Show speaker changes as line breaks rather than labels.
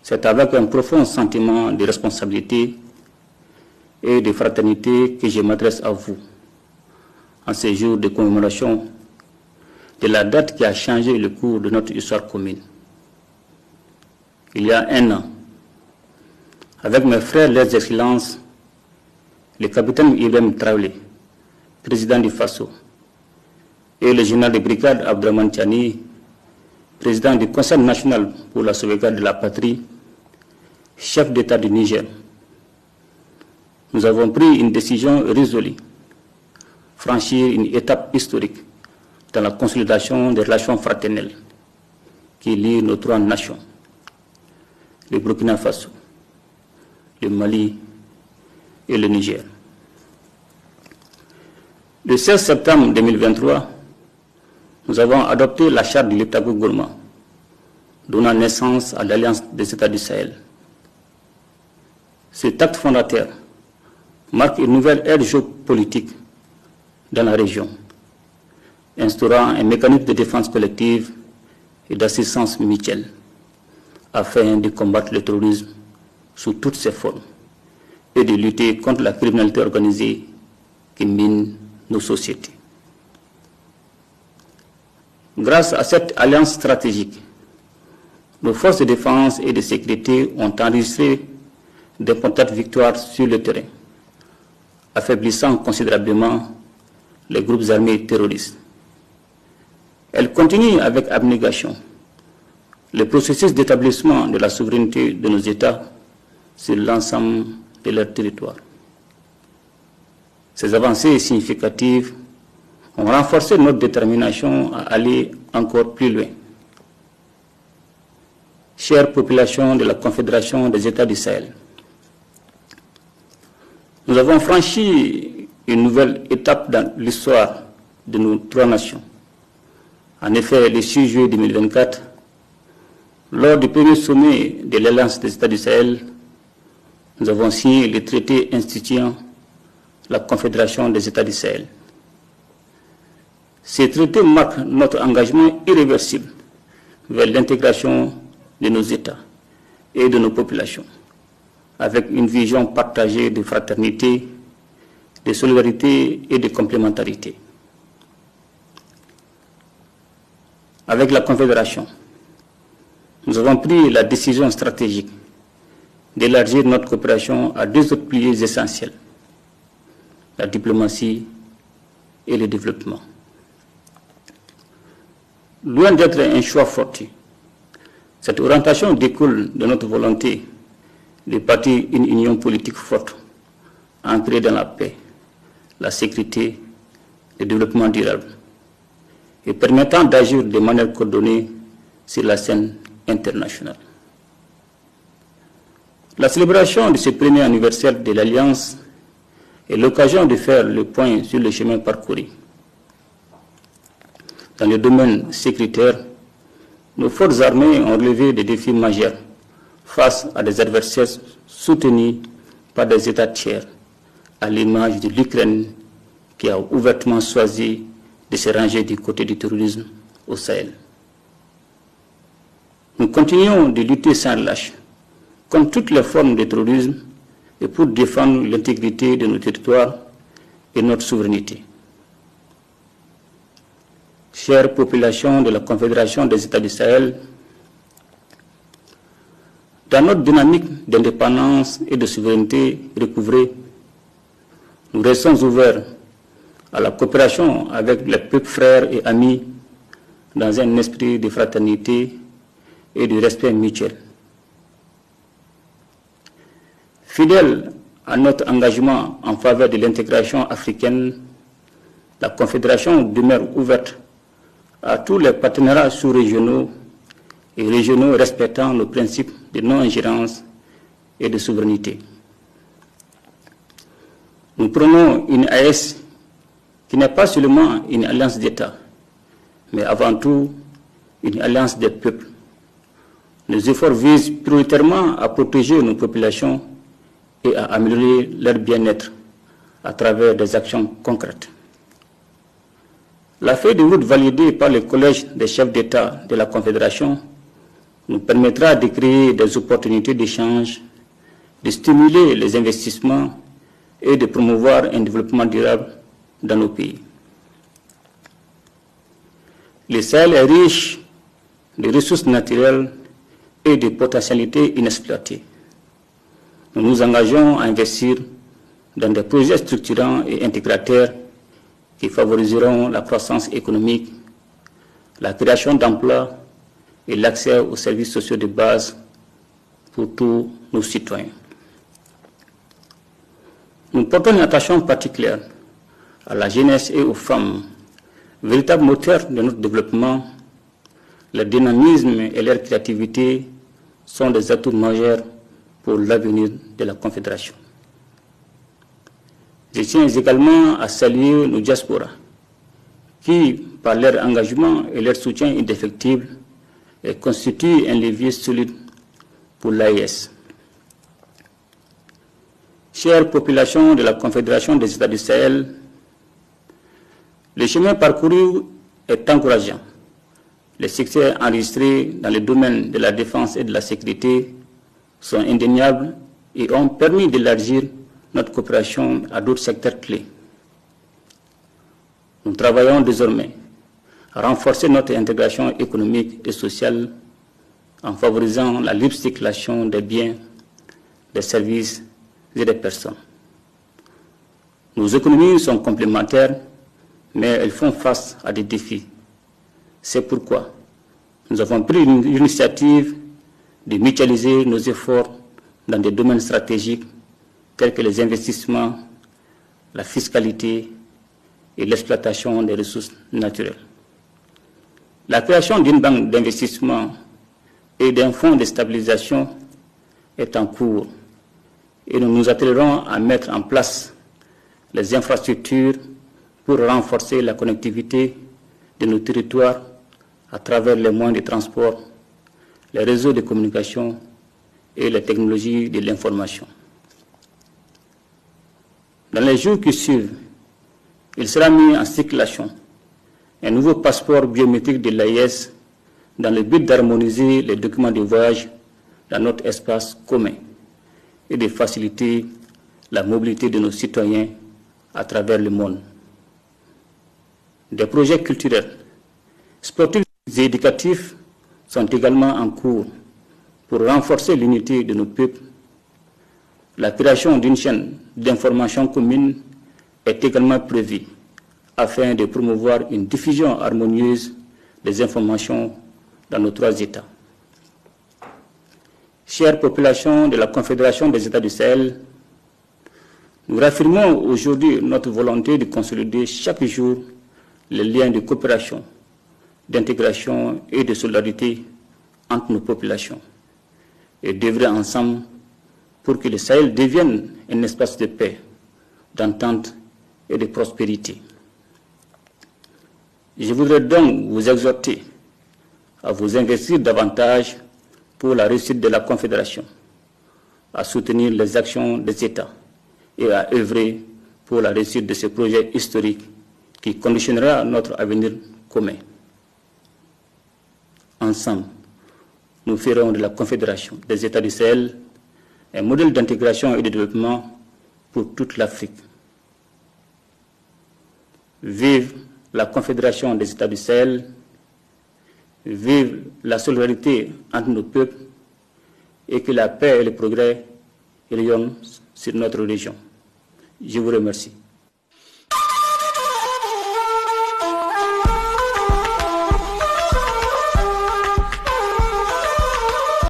C'est avec un profond sentiment de responsabilité et de fraternité que je m'adresse à vous en ces jours de commémoration de la date qui a changé le cours de notre histoire commune. Il y a un an, avec mes frères, leurs excellences, le capitaine Ibrahim Traoré, président du FASO, et le général de brigade Abdraman Tiani, président du Conseil national pour la sauvegarde de la patrie, chef d'État du Niger, nous avons pris une décision résolue, franchir une étape historique dans la consolidation des relations fraternelles qui lient nos trois nations, le Burkina Faso, le Mali et le Niger. Le 16 septembre 2023, nous avons adopté la charte de l'Iptako-Gourma, donnant naissance à l'Alliance des États du Sahel. Cet acte fondateur marque une nouvelle ère géopolitique dans la région, instaurant un mécanisme de défense collective et d'assistance mutuelle afin de combattre le terrorisme sous toutes ses formes et de lutter contre la criminalité organisée qui mine nos sociétés. Grâce à cette alliance stratégique, nos forces de défense et de sécurité ont enregistré d'importantes victoires sur le terrain, affaiblissant considérablement les groupes armés terroristes. Elles continuent avec abnégation le processus d'établissement de la souveraineté de nos États sur l'ensemble de leur territoire. Ces avancées significatives ont renforcé notre détermination à aller encore plus loin. Chère population de la Confédération des États du Sahel, nous avons franchi une nouvelle étape dans l'histoire de nos trois nations. En effet, le 6 juillet 2024, lors du premier sommet de l'Alliance des États du Sahel, nous avons signé le traité instituant la Confédération des États du Sahel. Ces traités marquent notre engagement irréversible vers l'intégration de nos États et de nos populations, avec une vision partagée de fraternité, de solidarité et de complémentarité. Avec la Confédération, nous avons pris la décision stratégique d'élargir notre coopération à deux autres piliers essentiels, la diplomatie et le développement. Loin d'être un choix fortuit, cette orientation découle de notre volonté de bâtir une union politique forte, ancrée dans la paix, la sécurité, le développement durable, et permettant d'agir de manière coordonnée sur la scène internationale. La célébration de ce premier anniversaire de l'Alliance est l'occasion de faire le point sur le chemin parcouru. Dans le domaine sécuritaire, nos forces armées ont relevé des défis majeurs face à des adversaires soutenus par des États tiers, à l'image de l'Ukraine qui a ouvertement choisi de se ranger du côté du terrorisme au Sahel. Nous continuons de lutter sans relâche contre toutes les formes de terrorisme et pour défendre l'intégrité de nos territoires et notre souveraineté. Chère population de la Confédération des États du Sahel, dans notre dynamique d'indépendance et de souveraineté recouvrée, nous restons ouverts à la coopération avec les peuples frères et amis dans un esprit de fraternité et de respect mutuel. Fidèle à notre engagement en faveur de l'intégration africaine, la Confédération demeure ouverte à tous les partenariats sous-régionaux et régionaux respectant nos principes de non-ingérence et de souveraineté. Nous prenons une AES qui n'est pas seulement une alliance d'États, mais avant tout une alliance des peuples. Nos efforts visent prioritairement à protéger nos populations et à améliorer leur bien-être à travers des actions concrètes. La feuille de route validée par le Collège des chefs d'État de la Confédération nous permettra de créer des opportunités d'échange, de stimuler les investissements et de promouvoir un développement durable dans nos pays. Le Sahel est riche de ressources naturelles et de potentialités inexploitées. Nous nous engageons à investir dans des projets structurants et intégrateurs qui favoriseront la croissance économique, la création d'emplois et l'accès aux services sociaux de base pour tous nos citoyens. Nous portons une attention particulière à la jeunesse et aux femmes, véritables moteurs de notre développement. Le dynamisme et leur créativité sont des atouts majeurs pour l'avenir de la Confédération. Je tiens également à saluer nos diasporas qui, par leur engagement et leur soutien indéfectible, constituent un levier solide pour l'AES. Chère population de la Confédération des États du Sahel, le chemin parcouru est encourageant. Les succès enregistrés dans le domaine de la défense et de la sécurité sont indéniables et ont permis d'élargir notre coopération à d'autres secteurs clés. Nous travaillons désormais à renforcer notre intégration économique et sociale en favorisant la libre circulation des biens, des services et des personnes. Nos économies sont complémentaires, mais elles font face à des défis. C'est pourquoi nous avons pris l'initiative de mutualiser nos efforts dans des domaines stratégiques tels que les investissements, la fiscalité et l'exploitation des ressources naturelles. La création d'une banque d'investissement et d'un fonds de stabilisation est en cours et nous nous attellerons à mettre en place les infrastructures pour renforcer la connectivité de nos territoires à travers les moyens de transport, les réseaux de communication et les technologies de l'information. Dans les jours qui suivent, il sera mis en circulation un nouveau passeport biométrique de l'AES dans le but d'harmoniser les documents de voyage dans notre espace commun et de faciliter la mobilité de nos citoyens à travers le monde. Des projets culturels, sportifs et éducatifs sont également en cours pour renforcer l'unité de nos peuples. La création d'une chaîne d'information commune est également prévue afin de promouvoir une diffusion harmonieuse des informations dans nos trois États. Chère population de la Confédération des États du Sahel, nous réaffirmons aujourd'hui notre volonté de consolider chaque jour les liens de coopération, d'intégration et de solidarité entre nos populations et d'œuvrer ensemble pour que le Sahel devienne un espace de paix, d'entente et de prospérité. Je voudrais donc vous exhorter à vous investir davantage pour la réussite de la Confédération, à soutenir les actions des États et à œuvrer pour la réussite de ce projet historique qui conditionnera notre avenir commun. Ensemble, nous ferons de la Confédération des États du Sahel un modèle d'intégration et de développement pour toute l'Afrique. Vive la Confédération des États du Sahel, vive la solidarité entre nos peuples et que la paix et le progrès rayonnent sur notre région. Je vous remercie.